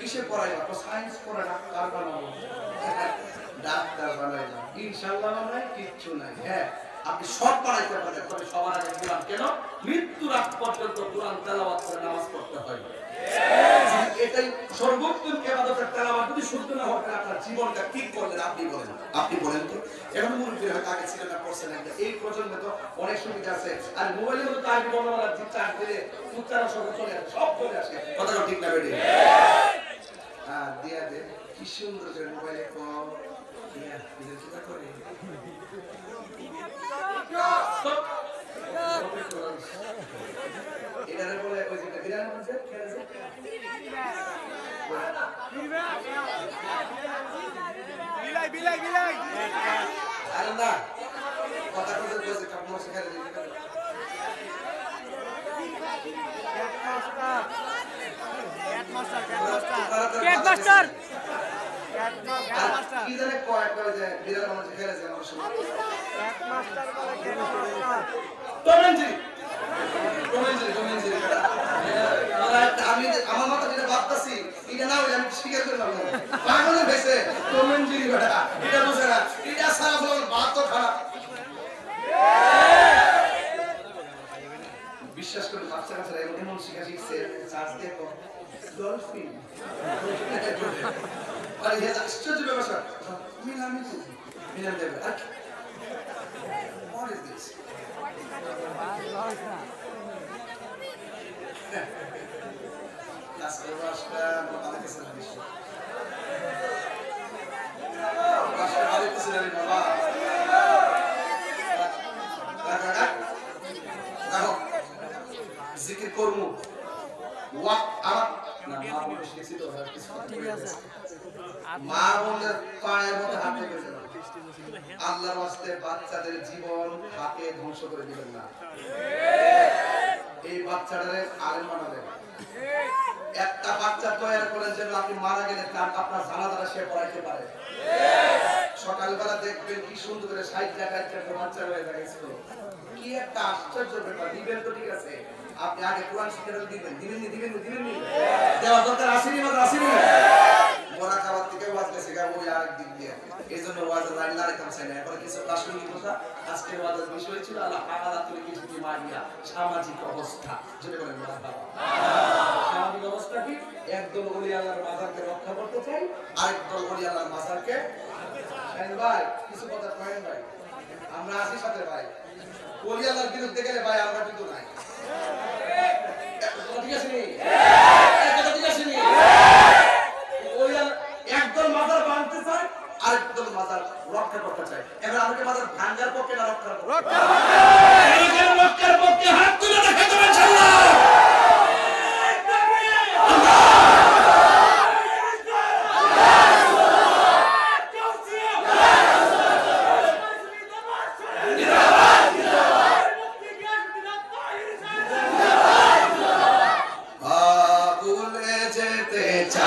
কিসে পড়াইবা? তো সায়েন্স পড়া ডাক্তার বানাবো। ডাক্তার বানাইলাম, ইনশাআল্লাহ বানাই কিচ্ছু নাই। হ্যাঁ, আপনি সব বানাইতে পারেন, তবে সবার আগে কোরআন কেন মৃত্যুর আগ পর্যন্ত কোরআন তেলাওয়াত করে নামাজ পড়তে হয়। এটাই সর্বোত্তম ইবাদতের তেলাওয়াত। যদি শুদ্ধ না হয় আপনার জীবনটা কি করলেন আপনি বলেন, আপনি বলেন তো। এখন মুরব্বীরা হয়তো আগে ছিলেন না, করছেন না, এই প্রজন্মে তো অনেক সুবিধা আছে। আর মোবাইলের মধ্যে তো আগে বর্ণমালা চার্জ দিলে উচ্চারণ সব চলে আসে, সব চলে আসে। কথাটা ঠিক না বেরিয়ে? হ্যাঁ, দিয়া দে, কি সুন্দর করে মোবাইলে কম দিয়া চিন্তা করে। এটারে বলে ওই যেটা বিরান বলছে খেলেছে বিলাই বিলাই বিলাই। আরে না, কথা কথা বলছে কাপড় শিখারে দিতে পারে। ক্যাট মাস্টার ক্যাট মাস্টার কি জানে কয় করে যে বিরান মানুষ খেলেছে আমার সময় ক্যাট মাস্টার বলে ক্যাট মাস্টার টমেঞ্জি টমেঞ্জি আমি আমার মাথা যেটা ভাবতাছি এটা না হইলে আমি স্বীকার করলাম না। পাগলের ভেসে টমেঞ্জি বেটা এটা বুঝে না, এটা সারা বল ভাত তো খারাপ। বিশ্বাস করে বাচ্চা কাচ্চারা এমন শিখা শিখছে চার্জ দেখো ডলফিন। আরে এই আশ্চর্য ব্যাপার, মিলামি তো মিলাম দেবে। আর what is this? Las Rasta Mama que se la dice. Rasta Mama que se la dice Mama. Kaho. Zikr kormu. Wa আমার না মা বলে শিখছি তো কিছু ঠিক আছে। মা বলে পায়ের মধ্যে হাত রেখেছে। আল্লাহর ওয়াস্তে বাচ্চাদের জীবন হাতে ধ্বংস করে দিবেন না। এই বাচ্চাদের আলেম বানাবেন। একটা বাচ্চা তৈরি করেন যেন আপনি মারা গেলে তার আপনার জানাজাটা সে পড়াইতে পারে। সকালবেলা দেখবেন কি সুন্দর করে 60 টাকা বাচ্চা হয়ে গেছিল। কি একটা আশ্চর্য ব্যাপার। দিবেন তো ঠিক আছে, আপনি আগে কোরআন শিক্ষা দিবেন। দিবেন নি দেওয়া দরকার আসেনি, মাত্র আসেনি। বড়া খাবার থেকে ওয়াজ গেছে গা ওই আরেক দিক দিয়ে। এইজন্য ওয়াজের লাইন না রেখে চাই না। এখন কিছু প্রাসঙ্গিক কথা। আজকে ওয়াজের বিষয় ছিল আল্লাহ পাকালা তুলে কিছু কি মারিয়া সামাজিক অবস্থা। যেটা বলেন বাবা, সামাজিক অবস্থা কি? একদল ওলি আল্লাহর মাজারকে রক্ষা করতে চাই, আরেকদল ওলি আল্লাহর মাজারকে। ভাই কিছু কথা কয়েন ভাই, আমরা আছি সাথে ভাই। ওলি আল্লাহর বিরুদ্ধে গেলে ভাই আমরা কিন্তু নাই। ঠিক আছে নি? ঠিক আছে নি? একদল মাজার ভাঙতে চায়, আরেকদল মাজার রক্ষা করতে চায়। এবার আমাকে মাজার ভাঙার পক্ষে না রক্ষার পক্ষে? রক্ষার পক্ষে হাত তুলে দেখা যাবে ইনশাআল্লাহ।